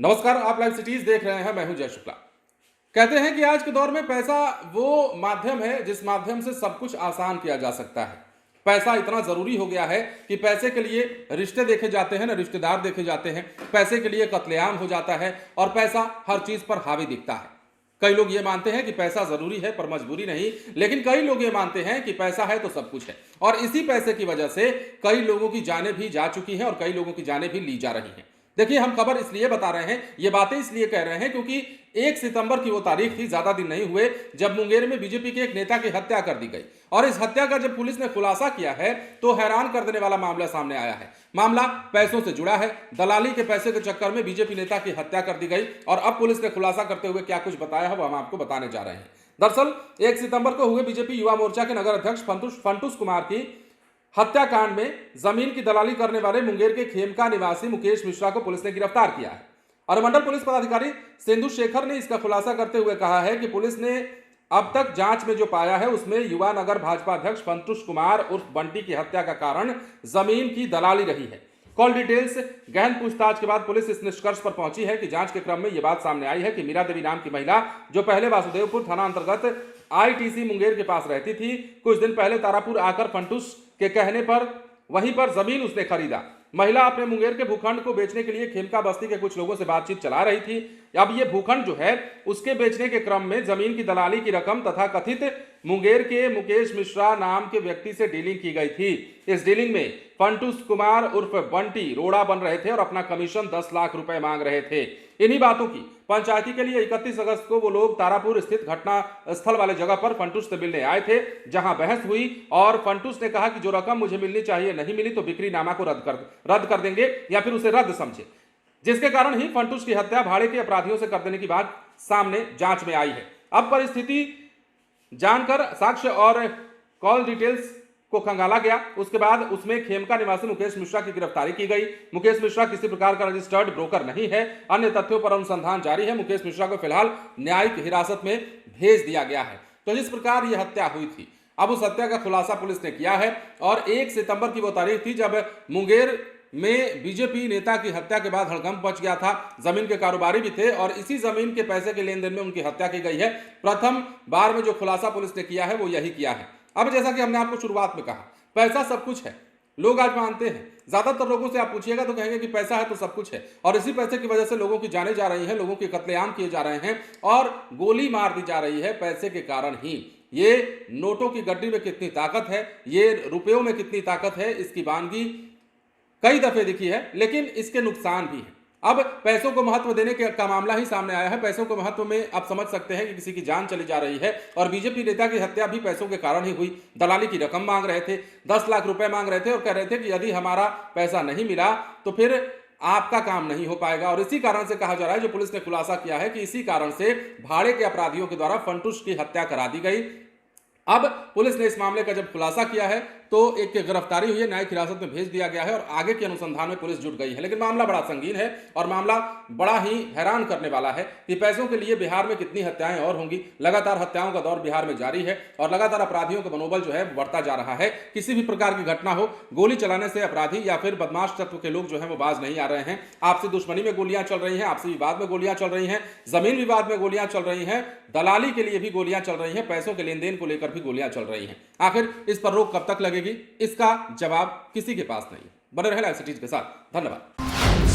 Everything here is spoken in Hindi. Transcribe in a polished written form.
नमस्कार, आप लाइव सिटीज देख रहे हैं। मैं हूं जय शुक्ला। कहते हैं कि आज के दौर में पैसा वो माध्यम है जिस माध्यम से सब कुछ आसान किया जा सकता है। पैसा इतना जरूरी हो गया है कि पैसे के लिए रिश्ते देखे जाते हैं, ना रिश्तेदार देखे जाते हैं। पैसे के लिए कत्लेआम हो जाता है और पैसा हर चीज पर हावी दिखता है। कई लोग ये मानते हैं कि पैसा जरूरी है पर मजबूरी नहीं, लेकिन कई लोग ये मानते हैं कि पैसा है तो सब कुछ है। और इसी पैसे की वजह से कई लोगों की जानें भी जा चुकी हैं और कई लोगों की जानें भी ली जा रही हैं। देखिए, हम खबर इसलिए बता रहे हैं, ये बातें इसलिए कह रहे हैं क्योंकि 1 सितंबर की वो तारीख थी, ज्यादा दिन नहीं हुए, जब मुंगेर में बीजेपी के एक नेता की हत्या कर दी गई। और इस हत्या का जब पुलिस ने खुलासा किया है तो हैरान कर देने वाला मामला सामने आया है। मामला पैसों से जुड़ा है। दलाली के पैसे के चक्कर में बीजेपी नेता की हत्या कर दी गई और अब पुलिस ने खुलासा करते हुए क्या कुछ बताया है वो हम आपको बताने जा रहे हैं। दरअसल 1 सितंबर को हुए बीजेपी युवा मोर्चा के नगर अध्यक्ष फंटूस कुमार की हत्याकांड में जमीन की दलाली करने वाले मुंगेर के खेमका निवासी मुकेश मिश्रा को पुलिस ने गिरफ्तार किया है। अनुमंडल पुलिस पदाधिकारी सिंधु शेखर ने इसका खुलासा करते हुए कहा है कि पुलिस ने अब तक जांच में जो पाया है उसमें युवा नगर भाजपा अध्यक्ष फंटूस कुमार उर्फ बंटी की हत्या का कारण जमीन की दलाली रही है। कॉल डिटेल्स गहन पूछताछ के बाद पुलिस इस निष्कर्ष पर पहुंची है कि जांच के क्रम में यह बात सामने आई है कि मीरा देवी नाम की महिला, जो पहले वासुदेवपुर थाना अंतर्गत आईटीसी मुंगेर के पास रहती थी, कुछ दिन पहले तारापुर आकर फंटूस के कहने पर वहीं पर जमीन उसने खरीदा। महिला अपने मुंगेर के भूखंड को बेचने के लिए खेमका बस्ती के कुछ लोगों से बातचीत चला रही थी। अब ये भूखंड जो है उसके बेचने के क्रम में जमीन की दलाली की रकम तथा कथित मुंगेर के मुकेश मिश्रा नाम के व्यक्ति से डीलिंग की गई थी। इस डीलिंग में फंटूस कुमार उर्फ बंटी रोड़ा बन रहे थे और अपना कमीशन 10 लाख रुपए मांग रहे थे। इन्हीं बातों की पंचायती के लिए 31 अगस्त को वो लोग तारापुर स्थित घटना स्थल वाले जगह पर फंटूस से मिलने आए थे, जहां बहस हुई और फंटूस ने कहा कि जो रकम मुझे मिलनी चाहिए नहीं मिली तो बिक्री नामा को रद्द कर देंगे या फिर उसे रद्द समझे, जिसके कारण ही फंटूस की हत्या भाड़े के अपराधियों से कर देने की बात सामने जांच में आई है। अब परिस्थिति जानकर साक्ष्य और कॉल डिटेल्स को खंगाला गया। उसके बाद उसमें खेमका निवासी मुकेश मिश्रा की गिरफ्तारी की गई। मुकेश मिश्रा किसी प्रकार का रजिस्टर्ड ब्रोकर नहीं है। अन्य तथ्यों पर अनुसंधान जारी है। मुकेश मिश्रा को फिलहाल न्यायिक हिरासत में भेज दिया गया है। तो जिस प्रकार यह हत्या हुई थी, अब उस हत्या का खुलासा पुलिस ने किया है और 1 सितंबर की वो तारीख थी जब मुंगेर में बीजेपी नेता की हत्या के बाद हड़कंप मच गया था। जमीन के कारोबारी भी थे और इसी जमीन के पैसे के लेन देन में उनकी हत्या की गई है। प्रथम बार में जो खुलासा पुलिस ने किया है वो यही किया है। अब जैसा कि हमने आपको शुरुआत में कहा, पैसा सब कुछ है, लोग आज मानते हैं। ज्यादातर लोगों से आप पूछिएगा तो कहेंगे कि पैसा है तो सब कुछ है। और इसी पैसे की वजह से लोगों की जानें जा रही हैं, लोगों के कत्लेआम किए जा रहे हैं और गोली मार दी जा रही है पैसे के कारण ही। ये नोटों की गड्डी में कितनी ताकत है, ये रुपयों में कितनी ताकत है, इसकी वानगी कई दफे दिखी है, लेकिन इसके नुकसान भी हैं। अब पैसों को महत्व देने का मामला ही सामने आया है। पैसों को महत्व में आप समझ सकते हैं कि किसी की जान चली जा रही है और बीजेपी नेता की हत्या भी पैसों के कारण ही हुई। दलाली की रकम मांग रहे थे, 10 लाख रुपए मांग रहे थे और कह रहे थे कि यदि हमारा पैसा नहीं मिला तो फिर आपका काम नहीं हो पाएगा। और इसी कारण से कहा जा रहा है, जो पुलिस ने खुलासा किया है कि इसी कारण से भाड़े के अपराधियों के द्वारा फंटूस की हत्या करा दी गई। अब पुलिस ने इस मामले का जब खुलासा किया है तो एक गिरफ्तारी हुई है, न्यायिक हिरासत में भेज दिया गया है और आगे के अनुसंधान में पुलिस जुट गई है। लेकिन मामला बड़ा संगीन है और मामला बड़ा ही हैरान करने वाला है कि पैसों के लिए बिहार में कितनी हत्याएं और होंगी। लगातार हत्याओं का दौर बिहार में जारी है और लगातार अपराधियों का मनोबल जो है बढ़ता जा रहा है। किसी भी प्रकार की घटना हो, गोली चलाने से अपराधी या फिर बदमाश तत्व के लोग जो है वो बाज नहीं आ रहे हैं। आपसी दुश्मनी में गोलियां चल रही हैं, आपसी विवाद में गोलियां चल रही हैं, जमीन विवाद में गोलियां चल रही हैं, दलाली के लिए भी गोलियां चल रही हैं, पैसों के लेन देन को लेकर भी गोलियां चल रही हैं। आखिर इस पर रोक कब तक लगेगी, इसका जवाब किसी के पास नहीं। बने रहे लाइव सिटीज के साथ। धन्यवाद।